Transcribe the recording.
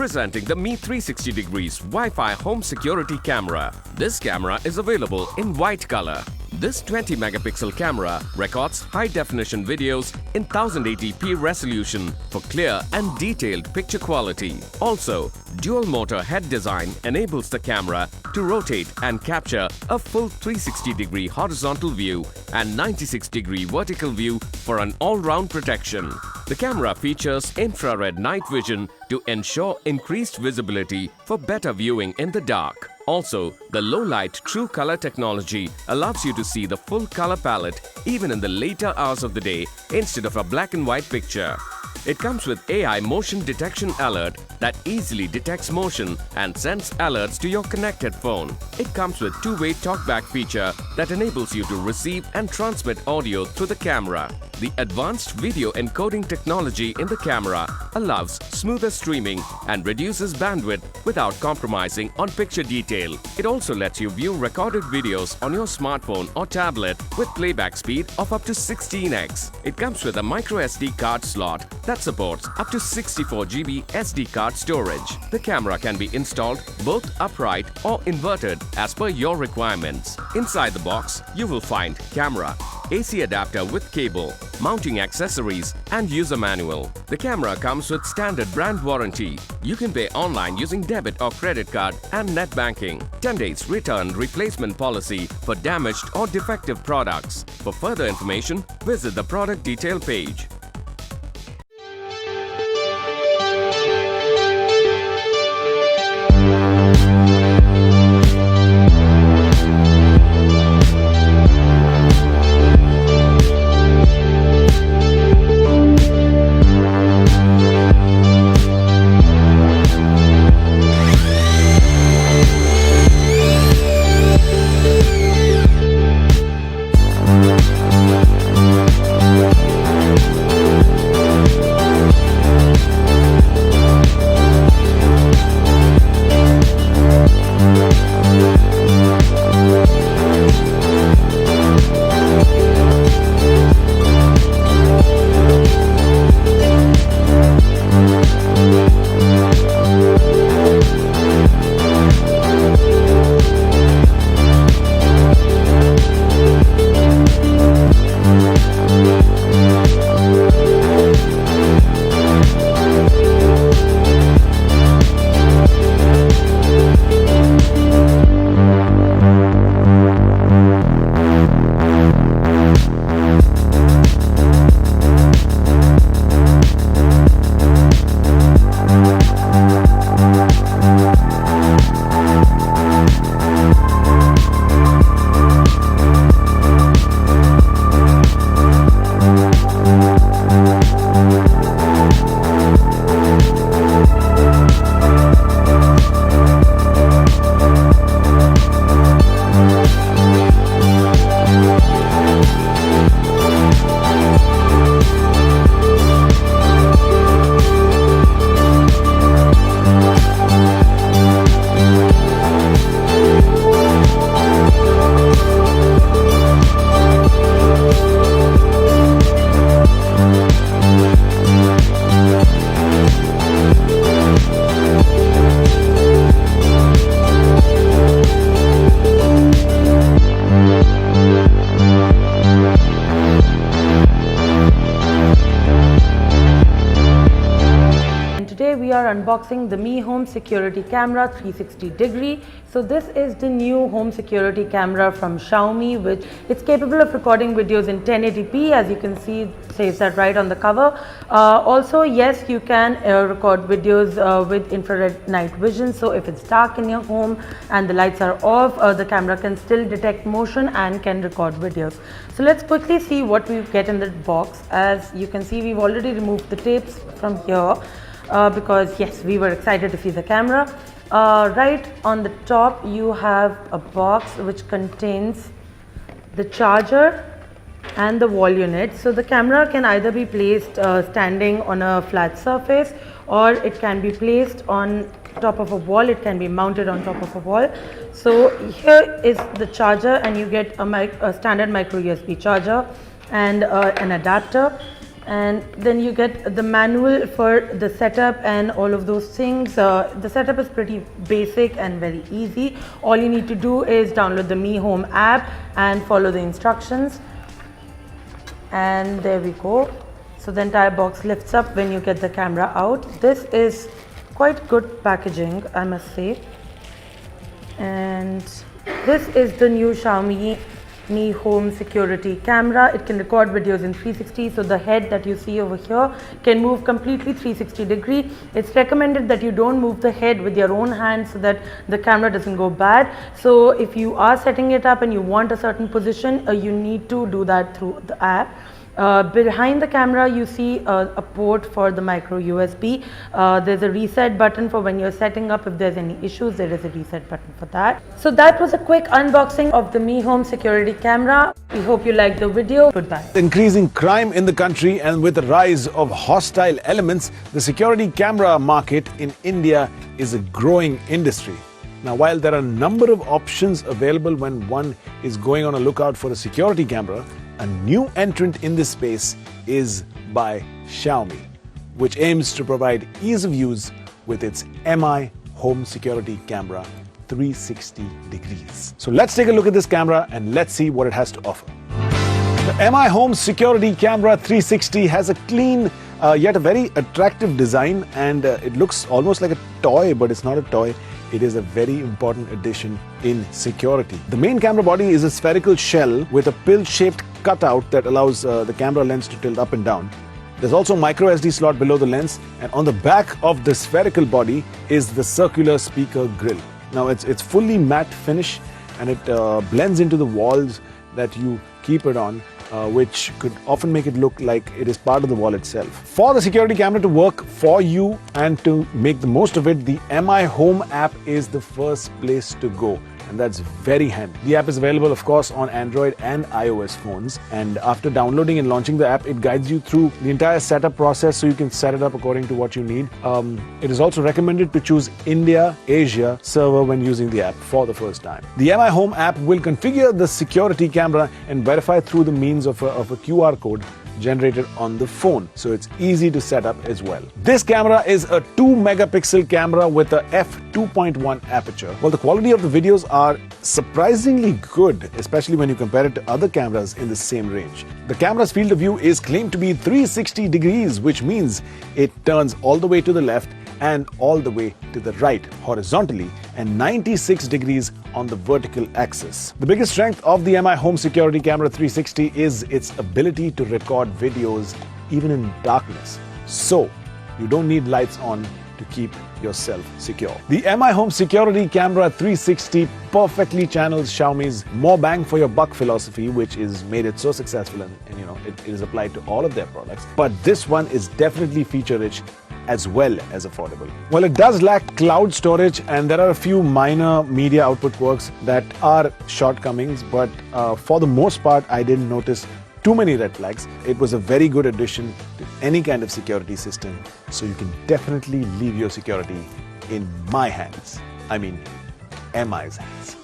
Presenting the Mi 360 degrees Wi-Fi home security camera. This camera is available in white color. This 20 megapixel camera records high-definition videos in 1080p resolution for clear and detailed picture quality. Also, dual-motor head design enables the camera to rotate and capture a full 360-degree horizontal view and 96-degree vertical view for an all-round protection. The camera features infrared night vision to ensure increased visibility for better viewing in the dark. Also, the low-light true color technology allows you to see the full color palette even in the later hours of the day instead of a black and white picture. It comes with AI motion detection alert that easily detects motion and sends alerts to your connected phone. It comes with two-way Talkback feature that enables you to receive and transmit audio through the camera. The advanced video encoding technology in the camera allows smoother streaming and reduces bandwidth without compromising on picture detail. It also lets you view recorded videos on your smartphone or tablet with playback speed of up to 16x. It comes with a micro SD card slot that supports up to 64 GB SD card storage. The camera can be installed both upright or inverted as per your requirements. Inside the box, you will find camera, AC adapter with cable, mounting accessories and user manual. The camera comes with standard brand warranty. You can pay online using debit or credit card and net banking. 10 days return replacement policy for damaged or defective products. For further information, visit the product detail page. We are unboxing the Mi Home Security Camera 360 degree. So this is the new home security camera from Xiaomi, which it's capable of recording videos in 1080p, as you can see, it says that right on the cover. Also, yes, you can record videos with infrared night vision. So if it's dark in your home and the lights are off, the camera can still detect motion and can record videos. So let's quickly see what we get in the box. As you can see, we've already removed the tapes from here. Because yes, we were excited to see the camera. Right on the top you have a box which contains the charger and the wall unit. So the camera can either be placed standing on a flat surface, or it can be placed on top of a wall. It can be mounted on top of a wall. So here is the charger, and you get a standard micro USB charger and an adapter. And then you get the manual for the setup and all of those things. The setup is pretty basic and very easy. All you need to do is download the Mi Home app and follow the instructions. And there we go. So the entire box lifts up when you get the camera out. This is quite good packaging, I must say. And this is the new Xiaomi Mi Home Security Camera. It can record videos in 360, so the head that you see over here can move completely 360 degree. It's recommended that you don't move the head with your own hand so that the camera doesn't go bad. So if you are setting it up and you want a certain position, you need to do that through the app. Behind the camera you see a port for the micro USB. There's a reset button for when you're setting up. If there's any issues, there is a reset button for that. So that was a quick unboxing of the Mi Home Security Camera. We hope you liked the video. Goodbye. Increasing crime in the country and with the rise of hostile elements, the security camera market in India is a growing industry. Now, while there are a number of options available when one is going on a lookout for a security camera, a new entrant in this space is by Xiaomi, which aims to provide ease of use with its Mi Home Security Camera 360 degrees. So let's take a look at this camera and let's see what it has to offer. The Mi Home Security Camera 360 has a clean yet a very attractive design, and it looks almost like a toy, but it's not a toy. It is a very important addition in security. The main camera body is a spherical shell with a pill-shaped cutout that allows the camera lens to tilt up and down. There's also a micro SD slot below the lens, and on the back of the spherical body is the circular speaker grille. Now it's fully matte finish, and it blends into the walls that you keep it on, which could often make it look like it is part of the wall itself. For the security camera to work for you and to make the most of it, the Mi Home app is the first place to go. And that's very handy. The app is available, of course, on Android and iOS phones. And after downloading and launching the app, it guides you through the entire setup process so you can set it up according to what you need. It is also recommended to choose India, Asia server when using the app for the first time. The Mi Home app will configure the security camera and verify through the means of a QR code generated on the phone, so it's easy to set up as well. This camera is a 2 megapixel camera with a f2.1 aperture. While the quality of the videos are surprisingly good, especially when you compare it to other cameras in the same range. The camera's field of view is claimed to be 360 degrees, which means it turns all the way to the left and all the way to the right horizontally, and 96 degrees on the vertical axis. The biggest strength of the Mi Home Security Camera 360 is its ability to record videos even in darkness. So you don't need lights on to keep yourself secure. The Mi Home Security Camera 360 perfectly channels Xiaomi's more bang for your buck philosophy, which has made it so successful, and it is applied to all of their products. But this one is definitely feature-rich as well as affordable. Well, it does lack cloud storage, and there are a few minor media output quirks that are shortcomings, but for the most part, I didn't notice too many red flags. It was a very good addition to any kind of security system, so you can definitely leave your security in my hands. I mean, MI's hands.